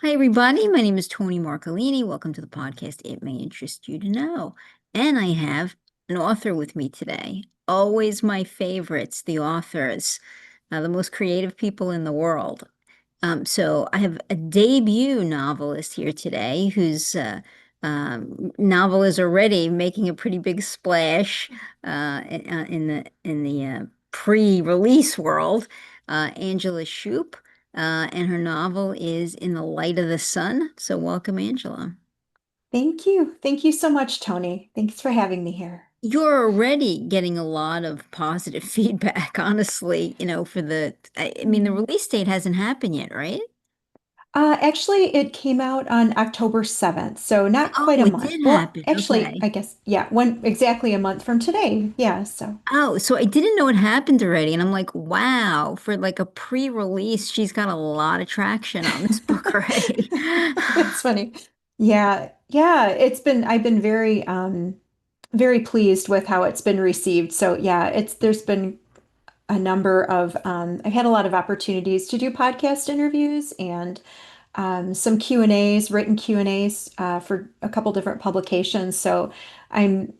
Hi, everybody. My name is Toni Marcolini. Welcome to the podcast. It may interest you to know. And I have an author with me today. Always my favorites, the authors, the most creative people in the world. So I have a debut novelist here today whose novel is already making a pretty big splash in the pre-release world. Angela Shupe, and her novel is In the Light of the Sun. So welcome, Angela. Thank you. Thank you so much, Tony. Thanks for having me here. You're already getting a lot of positive feedback, honestly, for I mean, the Mm. release date hasn't happened yet, right? Actually, it came out on October 7th, so not quite Oh, a it month. did Well, happen. actually, Okay. I guess, yeah, one exactly a month from today. Yeah, so Oh, so I didn't know it happened already. And I'm like, wow, for like a pre-release, she's got a lot of traction on this book already. that's funny. Yeah, I've been very pleased with how it's been received. So yeah, there's been a number of I've had a lot of opportunities to do podcast interviews and some Q&As, written Q&As for a couple different publications. So I'm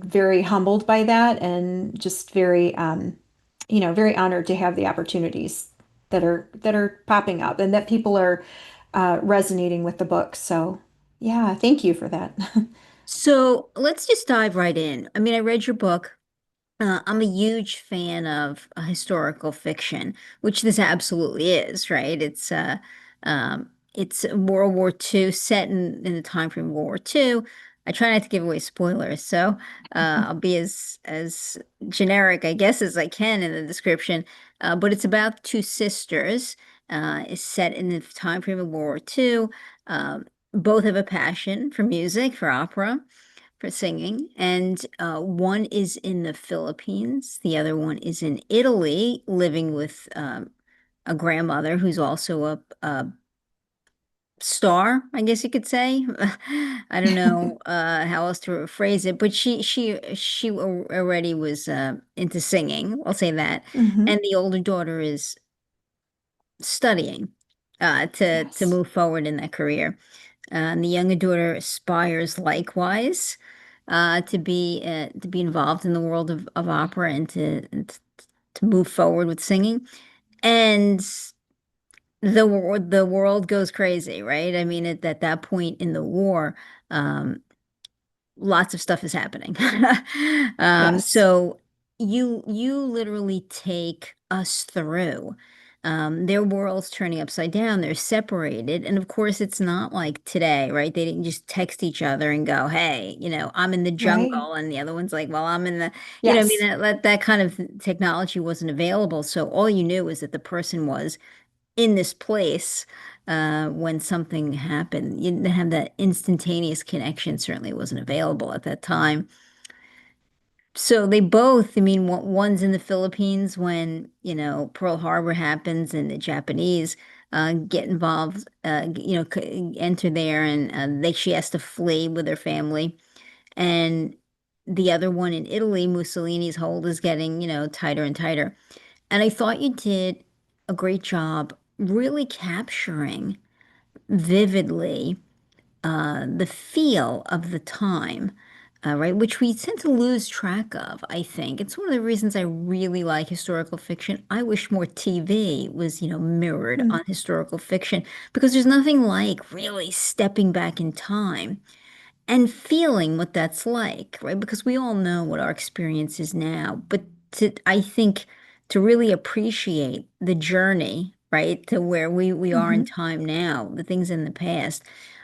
very humbled by that and just very honored to have the opportunities that are popping up and that people are resonating with the book. So yeah, thank you for that. So let's just dive right in. I mean, I read your book. I'm a huge fan of historical fiction, which this absolutely is, right? It's World War II, set in the time frame of World War II. I try not to give away spoilers, so I'll be as generic, I guess, as I can in the description. But it's about two sisters. It's set in the time frame of World War II. Both have a passion for music, for opera, for singing, and one is in the Philippines. The other one is in Italy, living with a grandmother who's also a star, I guess you could say. I don't know how else to phrase it, but she already was into singing. I'll say that. Hmm. And the older daughter is studying to Yes. move forward in that career. And the younger daughter aspires likewise to be involved in the world of opera and to move forward with singing. And the world goes crazy, right? I mean, at that point in the war, um, lots of stuff is happening. Yes. So you literally take us through. Their world's turning upside down. They're separated, and of course, it's not like today, right? They didn't just text each other and go, "Hey, I'm in the Right. jungle," and the other one's like, "Well, I'm in the," I mean, Yes. that kind of technology wasn't available. So all you knew is that the person was in this place when something happened. You didn't have that instantaneous connection, certainly wasn't available at that time. So they both, I mean, one's in the Philippines when, Pearl Harbor happens and the Japanese get involved, enter there and she has to flee with her family. And the other one in Italy, Mussolini's hold is getting, tighter and tighter. And I thought you did a great job really capturing vividly the feel of the time, right? Which we tend to lose track of, I think. It's one of the reasons I really like historical fiction. I wish more TV was, mirrored Mm. on historical fiction because there's nothing like really stepping back in time and feeling what that's like, right? Because we all know what our experience is now, but I think to really appreciate the journey, right, to where we are in Hmm. time now, the things in the past,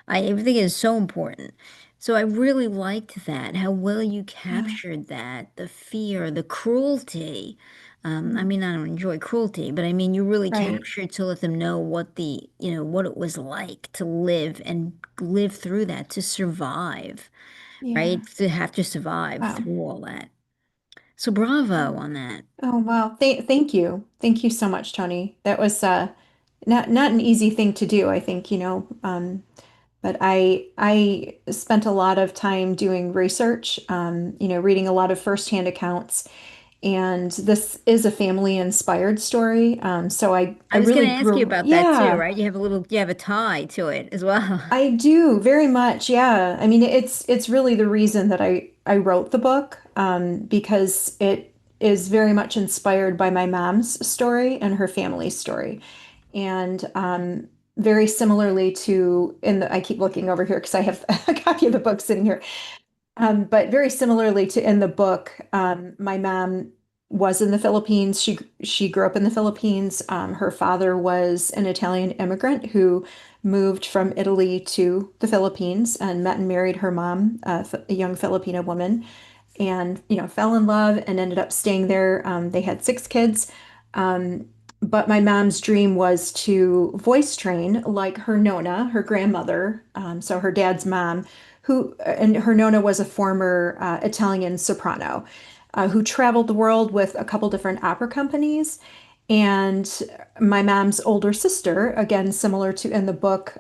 I think is so important. So I really liked that, how well you Yeah. captured that, the fear, the cruelty. I Mm. mean, I don't enjoy cruelty, but I mean, you really Right. captured to let them know what it was like to live and live through that, to survive, right? Yeah. To have to survive Wow. through all that. So bravo on that. Oh, wow. Thank you. Thank you so much, Tony. That was not an easy thing to do, I think, but I spent a lot of time doing research, reading a lot of firsthand accounts And this is a family inspired story. So I I was going really to ask you grew, about that too, yeah, right? You have a tie to it as well. I do very much. Yeah. I mean, it's really the reason that I wrote the book, because it is very much inspired by my mom's story and her family's story. And very similarly to in the I keep looking over here because I have a copy of the book sitting here. But very similarly to in the book, my mom was in the Philippines. She grew up in the Philippines. Her father was an Italian immigrant who moved from Italy to the Philippines and met and married her mom, a young Filipino woman, and fell in love and ended up staying there. They had 6 kids. Um, but my mom's dream was to voice train like her Nona, her grandmother, so her dad's mom, and her Nona was a former Italian soprano who traveled the world with a couple different opera companies. And my mom's older sister, again, similar to in the book,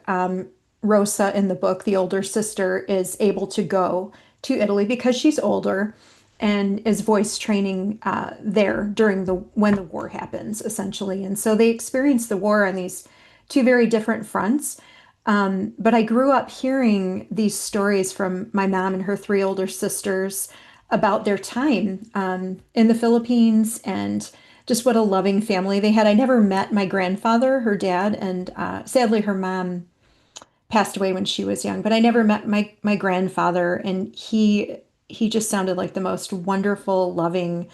Rosa in the book, the older sister is able to go to Italy because she's older and is voice training there during the when the war happens, essentially. And so they experience the war on these two very different fronts. But I grew up hearing these stories from my mom and her 3 older sisters about their time in the Philippines and just what a loving family they had. I never met my grandfather, her dad, and sadly, her mom passed away when she was young. But I never met my grandfather, and he just sounded like the most wonderful, loving,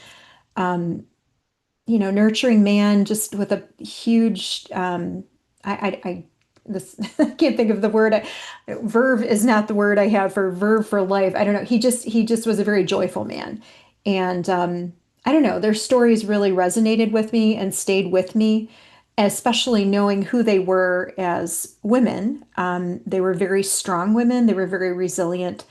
nurturing man, just with a huge, I this I can't think of the word. Verve is not the word I have for verve for life. I don't know. He just was a very joyful man, and I don't know. Their stories really resonated with me and stayed with me, especially knowing who they were as women. They were very strong women. They were very resilient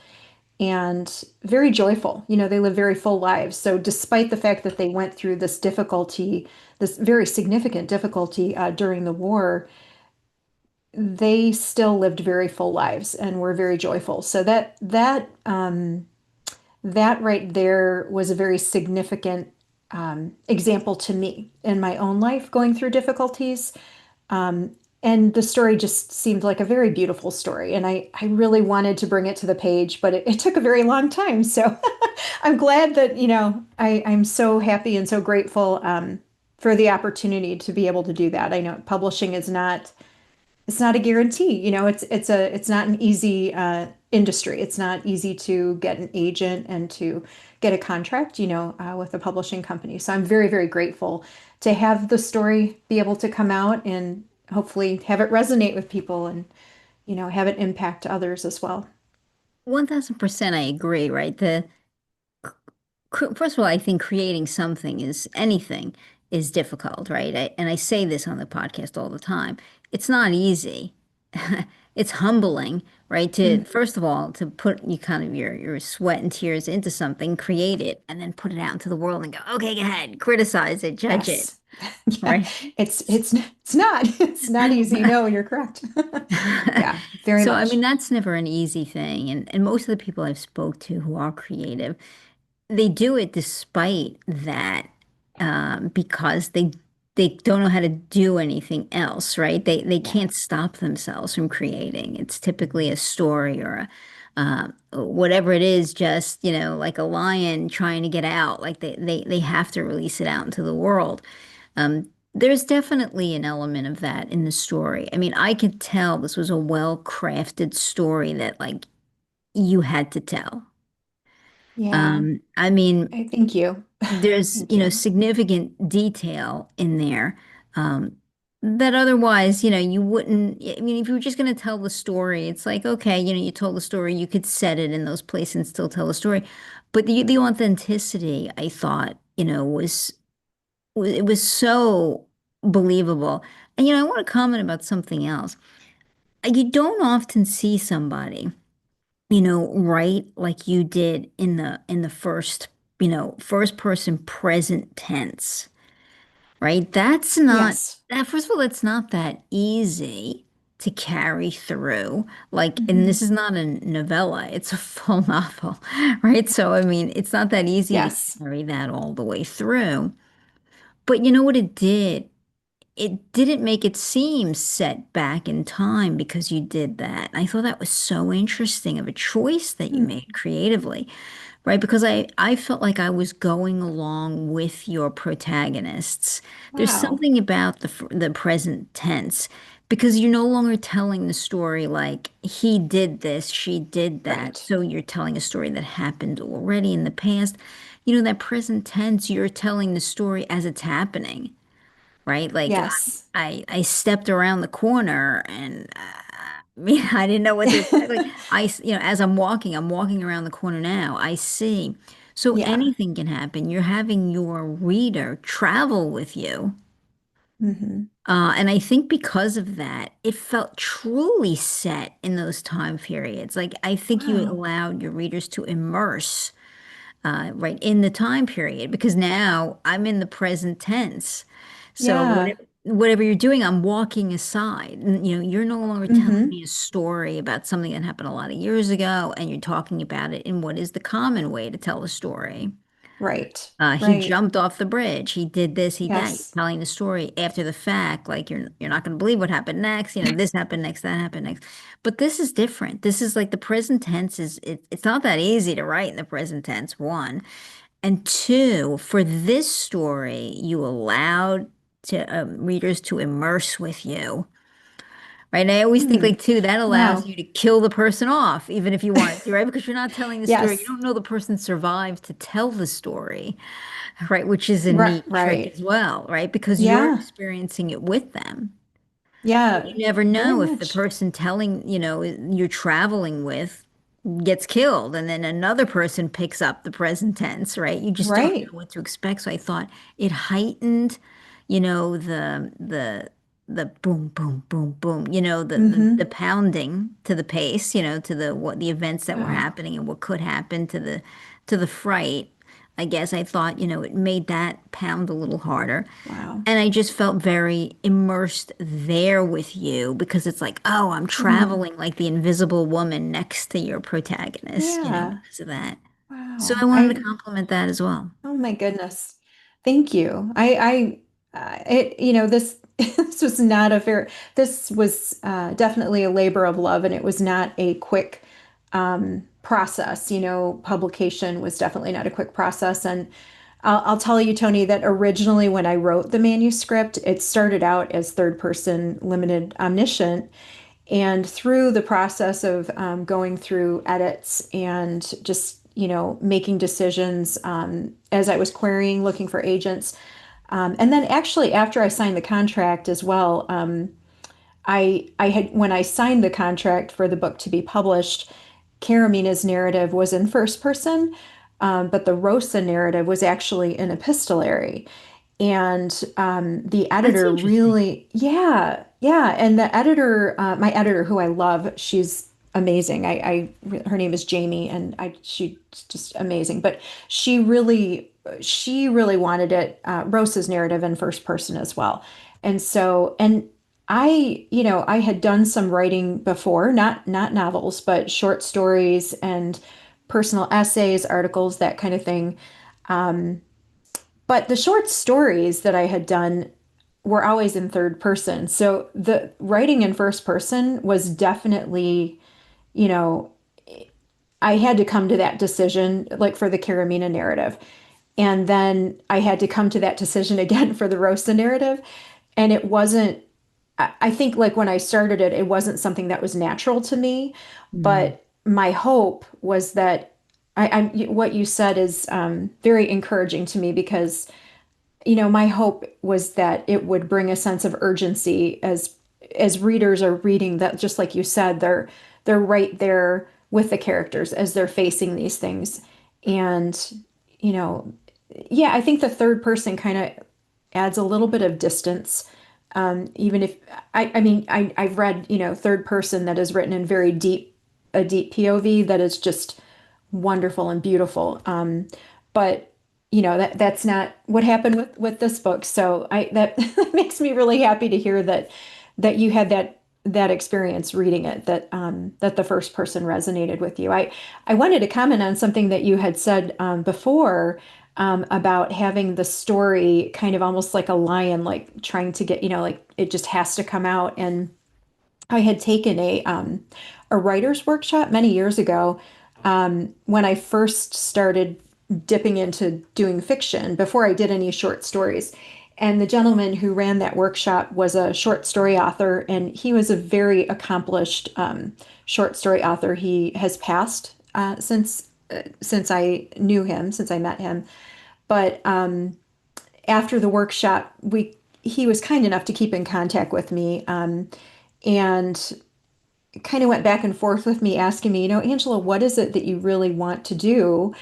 and very joyful. They live very full lives. So, despite the fact that they went through this difficulty, this very significant difficulty during the war, they still lived very full lives and were very joyful. So that right there was a very significant example to me in my own life going through difficulties. Um, and the story just seemed like a very beautiful story. And I really wanted to bring it to the page, but it took a very long time. So I'm glad that, I'm so happy and so grateful for the opportunity to be able to do that. I know publishing is not, it's not a guarantee. It's not an easy industry. It's not easy to get an agent and to get a contract, with a publishing company. So I'm very, very grateful to have the story be able to come out and hopefully have it resonate with people and, have it impact others as well. 1000% I agree, right? First of all, I think creating something is anything is difficult, right? And I say this on the podcast all the time. It's not easy. It's humbling, right? To Mm, first of all, to put you kind of your sweat and tears into something, create it, and then put it out into the world and go, okay, go ahead, criticize it, judge it, yes. Yeah. right? It's not easy. No, you're correct. Yeah, very So, I mean, much. that's never an easy thing. And most of the people I've spoke to who are creative, they do it despite that, because they don't know how to do anything else, right? They Yeah. can't stop themselves from creating. It's typically a story or whatever it is, just, like a lion trying to get out. Like they have to release it out into the world. There's definitely an element of that in the story. I mean, I could tell this was a well-crafted story that like you had to tell. Yeah. I mean, I thank you. there's, Thank you. significant detail in there, that otherwise, you wouldn't. I mean, if you were just going to tell the story, it's like, okay, you told the story, you could set it in those places and still tell the story. But the authenticity, I thought, it was so believable. And, I want to comment about something else. You don't often see somebody, write like you did in the first, first person present tense, right? That's not Yes. that first of all, that's not that easy. to carry through. Like, and Hmm. this is not a novella, it's a full novel, right? So, I mean, it's not that easy to Yes. carry that all the way through. But you know what it did? It didn't make it seem set back in time because you did that. I thought that was so interesting of a choice that you Hmm. made creatively, right? Because I felt like I was going along with your protagonists. There's Wow. something about the present tense because you're no longer telling the story like he did this, she did that. Right. So you're telling a story that happened already in the past. You know, that present tense, you're telling the story as it's happening, right? Like Yes. I stepped around the corner and I didn't know what to expect. Like you know, as I'm walking around the corner now, I see. So Yeah. anything can happen. You're having your reader travel with you. Hmm. And I think because of that, it felt truly set in those time periods. Like I think you Wow. allowed your readers to immerse right in the time period because now I'm in the present tense. So Yeah. whatever you're doing, I'm walking aside. And, you know, you're no longer telling Hmm. me a story about something that happened a lot of years ago, and you're talking about it in what is the common way to tell a story. Right. He Right. jumped off the bridge. He did this, he that. You're Yes. telling the story after the fact, like you're not going to believe what happened next. You know, this happened next, that happened next. But this is different. This is like the present tense it's not that easy to write in the present tense, one. And two, for this story, you allowed readers to immerse with you, right? And I always think Hmm. like too, that allows Wow. you to kill the person off, even if you wanted to, right? Because you're not telling the story. You Yes. don't know the person survived to tell the story, right? Which is a Right. neat trick Right. as well, right? Because you're Yeah. experiencing it with them. Yeah. You never Very know if the much. person telling, you know, you're traveling with gets killed and then another person picks up the present tense, right? You just don't know Right. what to expect. So I thought it heightened, you know, the boom, boom, boom, boom, you know, the Hmm. pounding to the pace, you know, to the what the events that were Wow. happening and what could happen to the fright. I guess I thought, you know, it made that pound a little harder. Wow. And I just felt very immersed there with you because it's like, oh, I'm Hmm. traveling like the invisible woman next to your protagonist, you know, Yeah. because of that. So Wow. I wanted to compliment that as well. Oh my goodness. Thank you. This, this was not a fair, this was definitely a labor of love, and it was not a quick process. Publication was definitely not a quick process. And I'll tell you, Tony, that originally when I wrote the manuscript, it started out as third person limited omniscient. And through the process of going through edits and just, making decisions as I was querying, looking for agents. And then actually, after I signed the contract as well, I had, when I signed the contract for the book to be published, Karamina's narrative was in first person, but the Rosa narrative was actually in epistolary. And the That's editor interesting. really, yeah, yeah. And the editor, my editor, who I love, she's amazing. Her name is Jamie, and she's just amazing. But she really wanted it, Rosa's narrative in first person as well. And so, and I had done some writing before, not novels, but short stories and personal essays, articles, that kind of thing. But the short stories that I had done were always in third person. So the writing in first person was definitely, you know, I had to come to that decision, like for the Karamina narrative. And then I had to come to that decision again for the Rosa narrative. And it wasn't, I think like when I started it, it wasn't something that was natural to me. Mm. But my hope was that what you said is very encouraging to me, because my hope was that it would bring a sense of urgency as readers are reading that, just like you said, they're right there with the characters as they're facing these things. And, you know, yeah, I think the third person kind of adds a little bit of distance. Even if I mean, I've read, third person that is written in a deep POV that is just wonderful and beautiful. But that's not what happened with this book. So that that makes me really happy to hear that you had that. that experience reading it that that the first person resonated with you. I wanted to comment on something that you had said before about having the story kind of almost like a lion, like trying to get, like it just has to come out. And I had taken a writer's workshop many years ago when I first started dipping into doing fiction before I did any short stories. And the gentleman who ran that workshop was a short story author, and he was a very accomplished short story author. He has passed since I knew him, since I met him. But after the workshop, we he was kind enough to keep in contact with me. And kind of went back and forth with me asking me, Angela, what is it that you really want to do?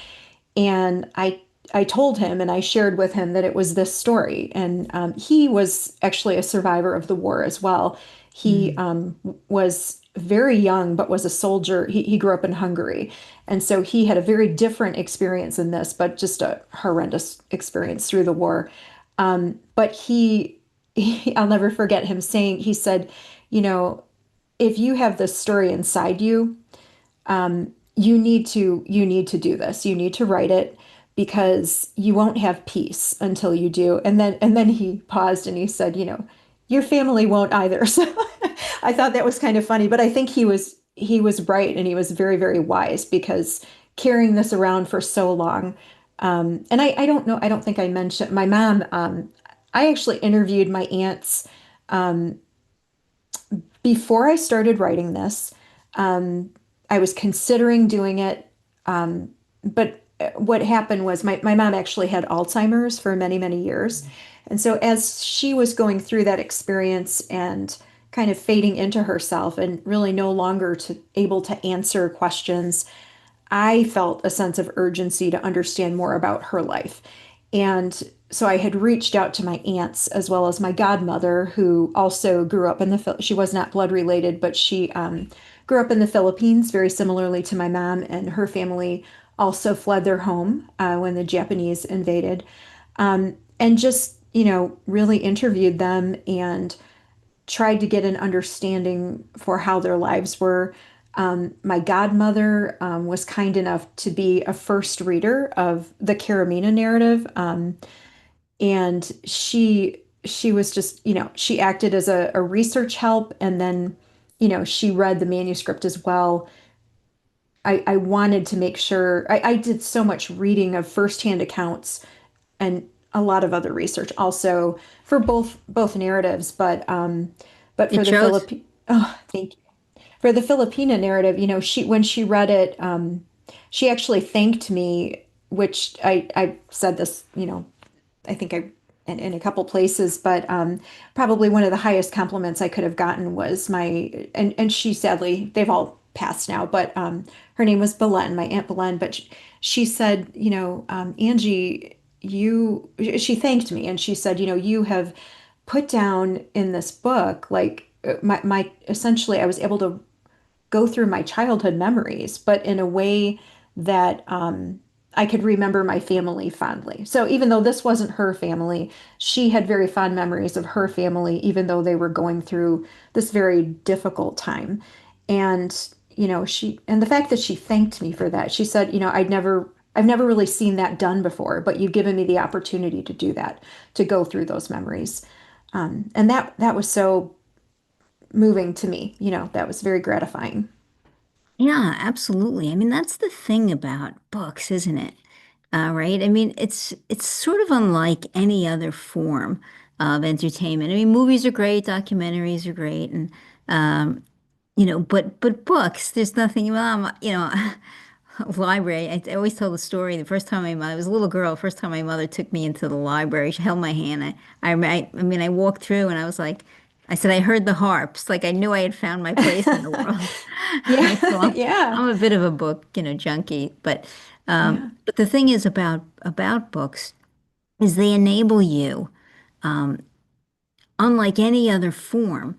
And I told him and I shared with him that it was this story. And he was actually a survivor of the war as well. He Mm. was very young, but was a soldier. He grew up in Hungary. And so he had a very different experience in this, but just a horrendous experience through the war. But I'll never forget him saying, he said, you know, if you have this story inside you, you need to do this. You need to write it because you won't have peace until you do. And then he paused and he said, your family won't either. So I thought that was kind of funny, but I think he was right and he was very, very wise because carrying this around for so long. And I don't know, I don't think I mentioned my mom. I actually interviewed my aunts before I started writing this. Um, I was considering doing it, but what happened was my mom actually had Alzheimer's for many, many years. And so as she was going through that experience and kind of fading into herself and really no longer able to answer questions, I felt a sense of urgency to understand more about her life. And so I had reached out to my aunts as well as my godmother, who also grew up in she was not blood related, but she grew up in the Philippines, very similarly to my mom, and her family also fled their home when the Japanese invaded. And just, really interviewed them and tried to get an understanding for how their lives were. My godmother was kind enough to be a first reader of the Karamina narrative, and she was just, she acted as a research help, and then, she read the manuscript as well. I wanted to make sure I did so much reading of firsthand accounts and a lot of other research also for both narratives, but for It the shows. Thank you. For the Filipina narrative, she when she read it, she actually thanked me, which I said this, I think in a couple places, but probably one of the highest compliments I could have gotten was and she sadly, they've all passed now, but her name was Belen, my Aunt Belen, but she said, Angie, she thanked me and she said, you have put down in this book, like essentially I was able to go through my childhood memories, but in a way that I could remember my family fondly. So even though this wasn't her family, she had very fond memories of her family, even though they were going through this very difficult time. And, and the fact that she thanked me for that, she said, I've never really seen that done before, but you've given me the opportunity to do that, to go through those memories. And that was so moving to me, that was very gratifying. Yeah, absolutely. I mean, that's the thing about books, isn't it? Right? I mean, it's sort of unlike any other form of entertainment. I mean, movies are great, documentaries are great, and but books, there's nothing. Well, library. I always tell the story. The first time I was a little girl. First time my mother took me into the library, she held my hand. I mean, I walked through and I was like, I said, I heard the harps. Like I knew I had found my place in the world. Yeah, So yeah, I'm a bit of a book, junkie. yeah. But the thing is about books is they enable you, unlike any other form,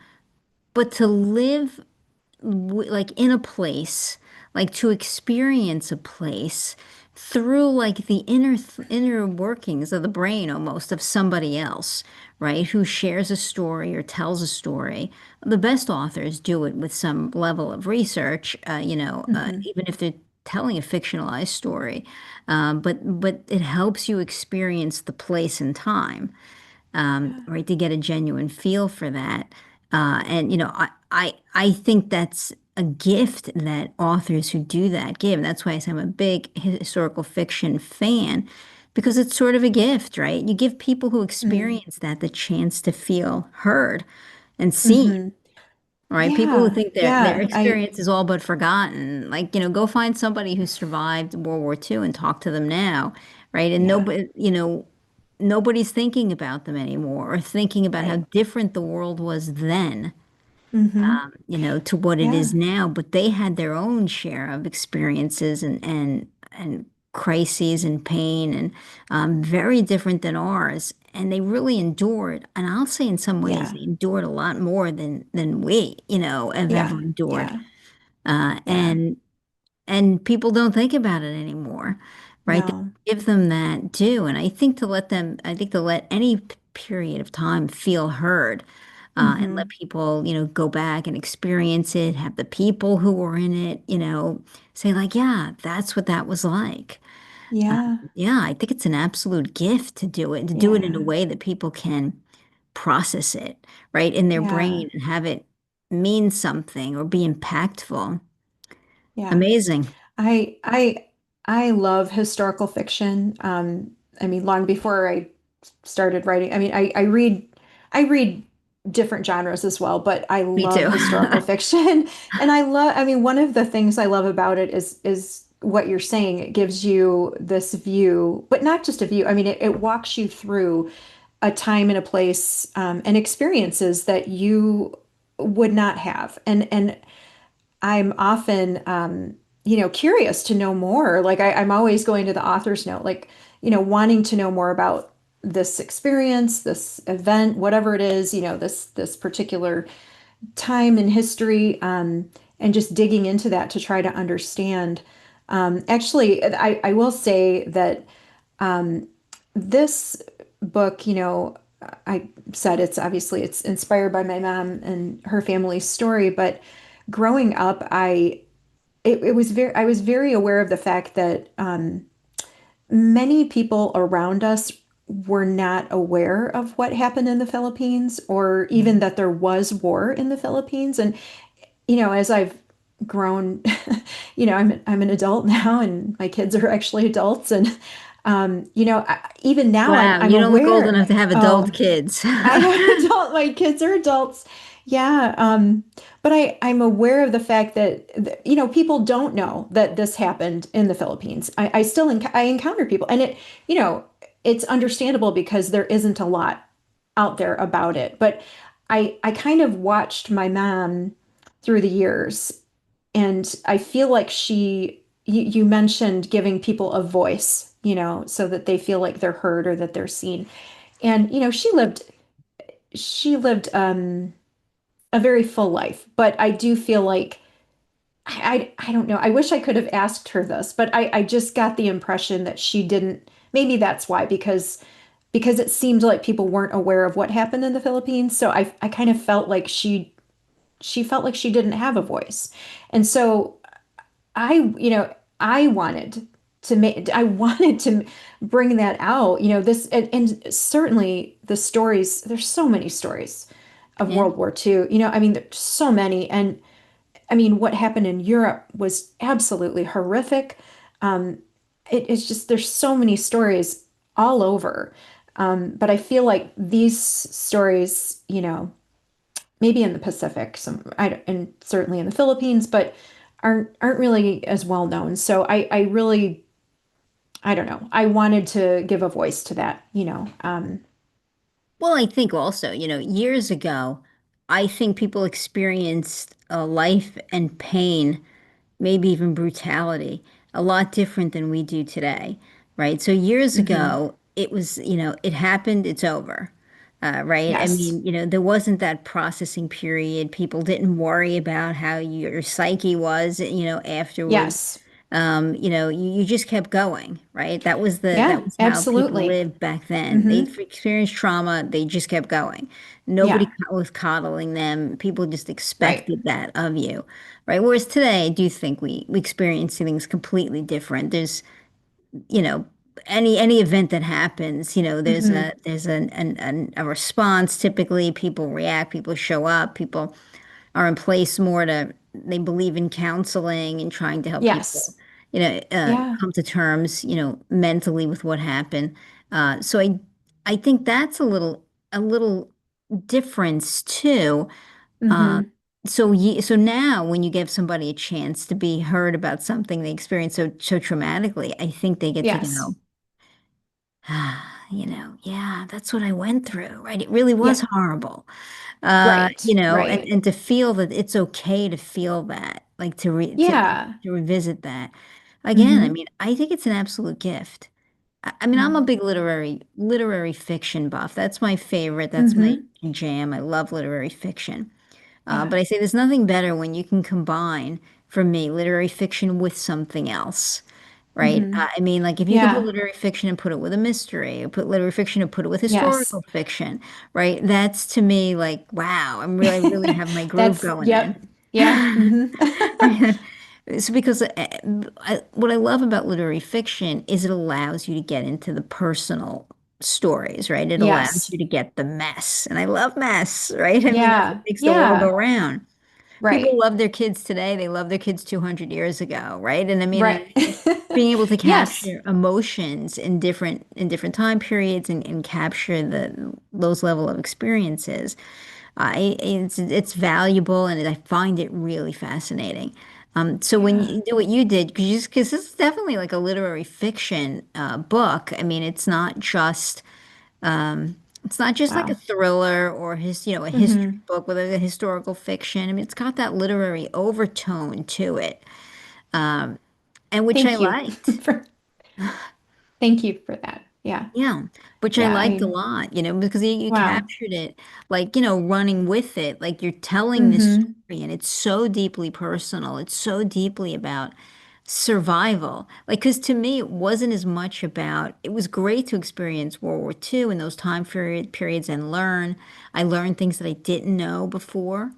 but to live like in a place. like to experience a place through like the inner workings of the brain almost of somebody else, right? Who shares a story or tells a story. The best authors do it with some level of research, Hmm. even if they're telling a fictionalized story. But it helps you experience the place and time, Yeah. right, to get a genuine feel for that. And I think that's a gift that authors who do that give. And that's why I say I'm a big historical fiction fan, because it's sort of a gift, right? You give people who Mm. experience that the chance to feel heard and seen. Hmm. Right. People who Yeah. think their Yeah. experience is all but forgotten, like, go find somebody who survived World War II and talk to them now, right? And Yeah. nobody's thinking about them anymore or thinking about how Right. different the world was then, Hmm. to what it is Yeah. now. But they had their own share of experiences and crises and pain and very different than ours. And they really endured. And I'll say in some ways Yeah. they endured a lot more than we, have ever Yeah. endured. Yeah. Uh, Yeah. and and people don't think about it anymore, right? They No. give them that due. And I think to let any period of time feel heard, and let Hmm. people, go back and experience it, have the people who were in it, say like, yeah, that's what that was like. Yeah. Yeah, I think it's an absolute gift to do it, and to do it in a Yeah. way that people can process it, right, in their Yeah. brain and have it mean something or be impactful. Yeah. Amazing. I love historical fiction. I mean, long before I started writing, I mean, I read different genres as well, but I Me love too. historical fiction. And I mean, one of the things I love about it is what you're saying. It gives you this view, but not just a view. I mean, it walks you through a time and a place, and experiences that you would not have. And I'm often, curious to know more. Like I'm always going to the author's note, like, wanting to know more about this experience, this event, whatever it is, this particular time in history, and just digging into that to try to understand. Actually, I will say that, um, this book, I said it's inspired by my mom and her family's story, but growing up, I was very aware of the fact that, many people around us were not aware of what happened in the Philippines, or even that there was war in the Philippines. And as I've grown, I'm an adult now, and my kids are actually adults, and even now Wow, I'm you don't look old aware. enough to have adult Oh, kids. I have adult, my kids are adults. Yeah. But I'm aware of the fact that, people don't know that this happened in the Philippines. I still, I encounter people, and it's understandable because there isn't a lot out there about it. But I kind of watched my mom through the years, and I feel like you mentioned giving people a voice, so that they feel like they're heard or that they're seen. And, she lived, a very full life, but I do feel like, I don't know. I wish I could have asked her this, but I just got the impression that she didn't. Maybe that's why, because it seemed like people weren't aware of what happened in the Philippines. So I kind of felt like she felt like she didn't have a voice. And so I wanted I wanted to bring that out, this, and certainly the stories, there's so many stories of Yeah. World War II. I mean, there's so many. And I mean, what happened in Europe was absolutely horrific. Um, it's just, there's so many stories all over. But I feel like these stories, maybe in the Pacific, and certainly in the Philippines, but aren't really as well known. So I really, I don't know. I wanted to give a voice to that, Well, I think also, years ago, I think people experienced life and pain, maybe even brutality, a lot different than we do today, right? So years Hmm. ago, it was, it happened, it's over. right? I Yes. mean, there wasn't that processing period. People didn't worry about how your psyche was, afterwards. Yes. You just kept going, right? That Yeah, was how people absolutely. lived back then. They Hmm. experienced trauma, they just kept going. Nobody Yeah, was coddling them. People just right. expected that of you, right? Whereas today, I do think we experience things completely different. There's you know, any event that happens, Hmm. there's a response. Typically, people react, people show up, people are in place more to they believe in counseling and trying to help people, Yes. Yeah. come to terms, mentally with what happened. So I think that's a little difference too. Uh, Hmm. so now when you give somebody a chance to be heard about something they experienced so traumatically, I think they get to Yes. go, yeah, that's what I went through, right? It really was Yeah. horrible. Right. And, Right. and to feel that it's okay to feel that, like Yeah. to revisit that. Again, I Hmm. mean, I think it's an absolute gift. I mean, I'm a Hmm. big literary fiction buff. That's my favorite. That's my Hmm. jam. I love literary fiction. Yeah. But I say there's nothing better when you can combine, for me, literary fiction with something else, right? Hmm. I mean, like if you could put Yeah. literary fiction and put it with a mystery, or put literary fiction and put it with Yes. historical fiction, right? That's to me like, wow, I really have my groove That's, going yep. then. Yeah. Hmm. It's because what I love about literary fiction is it allows you to get into the personal stories, right? It allows Yes. you to get the mess. And I love mess, right? I mean, that's what Yeah. makes the world go Yeah. round. People Right. love their kids today. They love their kids 200 years ago, right? And I mean, Right. being able to Yes. capture emotions in different time periods and capture those level of experiences, it's valuable and I find it really fascinating. So when Yeah. you do what you did, because this is definitely like a literary fiction book. I mean, it's not just like a Wow. thriller or a history Hmm. book with a historical fiction. I mean, it's got that literary overtone to it, and which I Thank you liked. for thank you for that. Yeah. Yeah, which I Yeah. liked a lot, because you Wow. captured it like, running with it, like you're telling this Hmm. story and it's so deeply personal. It's so deeply about survival. Like, because to me, it wasn't as much about, it was great to experience World War II and those time periods and learn. I learned things that I didn't know before,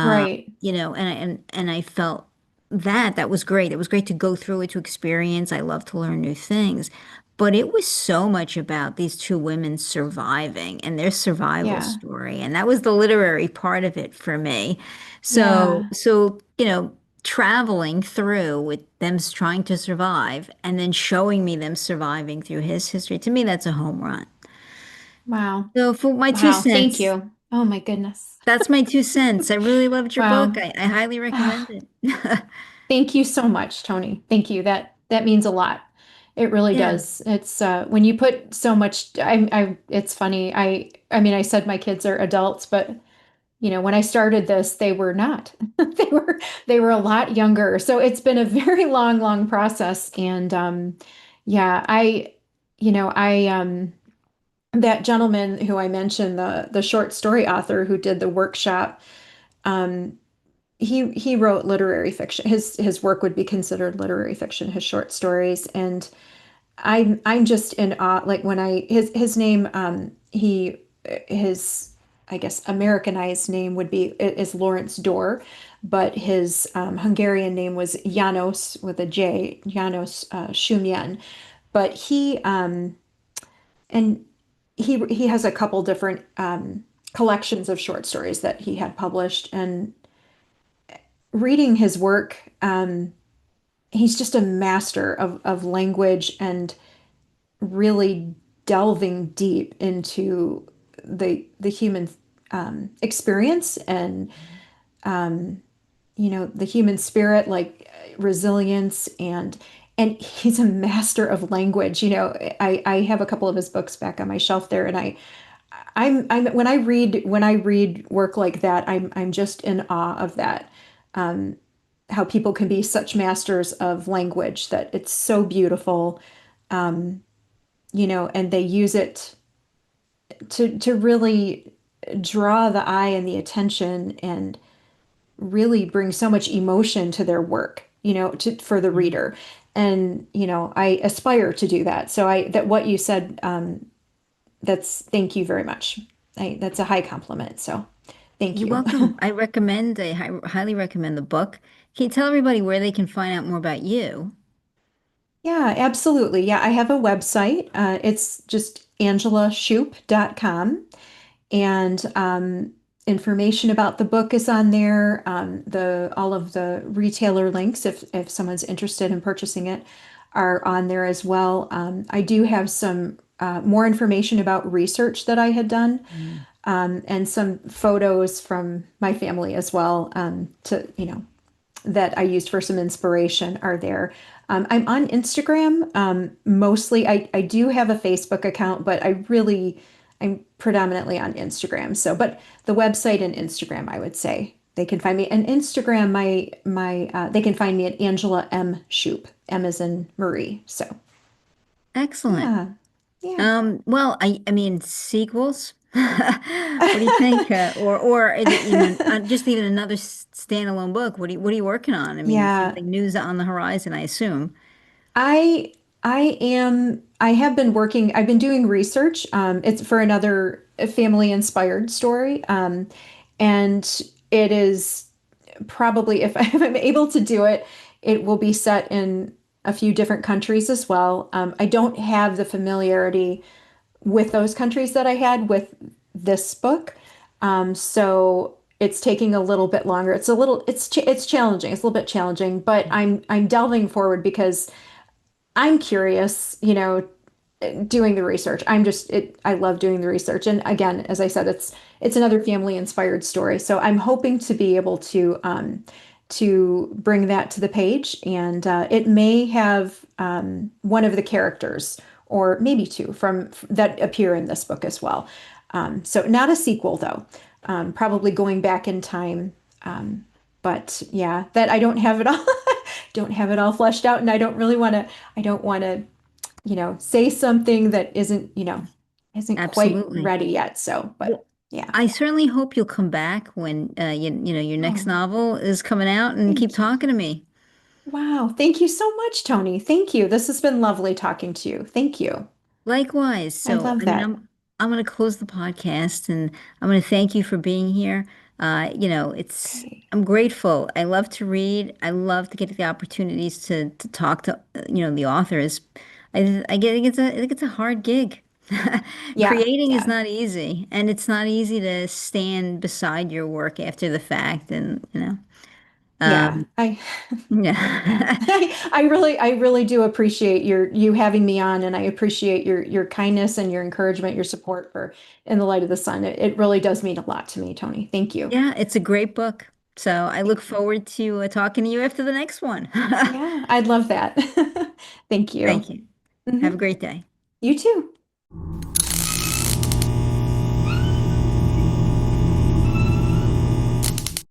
Right. and I felt that was great. It was great to go through it, to experience. I love to learn new things. But it was so much about these two women surviving and their survival Yeah. story. And that was the literary part of it for me. So, Yeah. so, traveling through with them trying to survive and then showing me them surviving through his history, to me, that's a home run. Wow. So for my two Wow. Thank cents, you. Oh my goodness. that's my 2 cents. I really loved your book. Wow. I highly recommend Ah, it. thank you so much, Tony. Thank you. That means a lot. It really Yeah. does. It's when you put so much it's funny. I mean I said my kids are adults, but when I started this, they were not. They were a lot younger. So it's been a very long, long process. And yeah, I that gentleman who I mentioned, the short story author who did the workshop, um, he wrote literary fiction. His work would be considered literary fiction, his short stories. And I'm just in awe. Like when his name, his I guess Americanized name would be is Lawrence Dorr, but his Hungarian name was Janos with a J, Janos Shumyan. But and he has a couple different collections of short stories that he had published, and reading his work, he's just a master of language and really delving deep into the human experience and the human spirit, like resilience, and he's a master of language. I have a couple of his books back on my shelf there, and I'm when I read work like that, I'm just in awe of that. Um, how people can be such masters of language that it's so beautiful, and they use it to really draw the eye and the attention and really bring so much emotion to their work, for the Mhm. reader. And, I aspire to do that. So that what you said, thank you very much. That's a high compliment. So thank You're you. welcome. Highly recommend the book. Can you tell everybody where they can find out more about you? Yeah, absolutely. Yeah, I have a website. It's just angelashupe.com. And information about the book is on there. The all of the retailer links, if someone's interested in purchasing it, are on there as well. I do have some more information about research that I had done, Mm. and some photos from my family as well, that I used for some inspiration are there. I'm on Instagram, mostly. I do have a Facebook account, but I'm predominantly on Instagram. So, but the website and Instagram, I would say they can find me. And Instagram, they can find me at Angela M. Shupe. M as in Marie. So, Excellent. yeah, yeah. Well, I mean sequels. What do you think? Or just even another standalone book. What are you working on? I mean, Yeah, something news on the horizon, I assume. I I have been working, I've been doing research. It's for another family inspired story. And it is probably, if I'm able to do it, it will be set in a few different countries as well. I don't have the familiarity with those countries that I had with this book. So it's taking a little bit longer. It's challenging. It's a little bit challenging, but I'm delving forward because I'm curious, doing the research. I love doing the research. And again, as I said, it's another family inspired story. So I'm hoping to be able to bring that to the page, and it may have one of the characters or maybe two from that appear in this book as well. So not a sequel though. Probably going back in time. But yeah, that I don't have it all don't have it all fleshed out, and I don't want to, say something that isn't quite Absolutely. ready yet. So, but Well, yeah. I certainly hope you'll come back when your next Oh, novel is coming out and keep thank you. talking to me. Wow. Thank you so much, Toni. Thank you. This has been lovely talking to you. Thank you. Likewise. I So, love I mean, that. I'm going to close the podcast and I'm going to thank you for being here. It's Okay. I'm grateful. I love to read. I love to get the opportunities to talk to the authors. I think it's a hard gig. Yeah. Creating is Yeah. not easy, and it's not easy to stand beside your work after the fact, and Yeah. um, Yeah. yeah. I really do appreciate you having me on, and I appreciate your kindness and your encouragement, your support for In the Light of the Sun. It really does mean a lot to me, Toni. Thank you. Yeah, it's a great book. So I look Thank you. forward to talking to you after the next one. Yeah, I'd love that. Thank you. Thank you. Hmm. Have a great day. You too.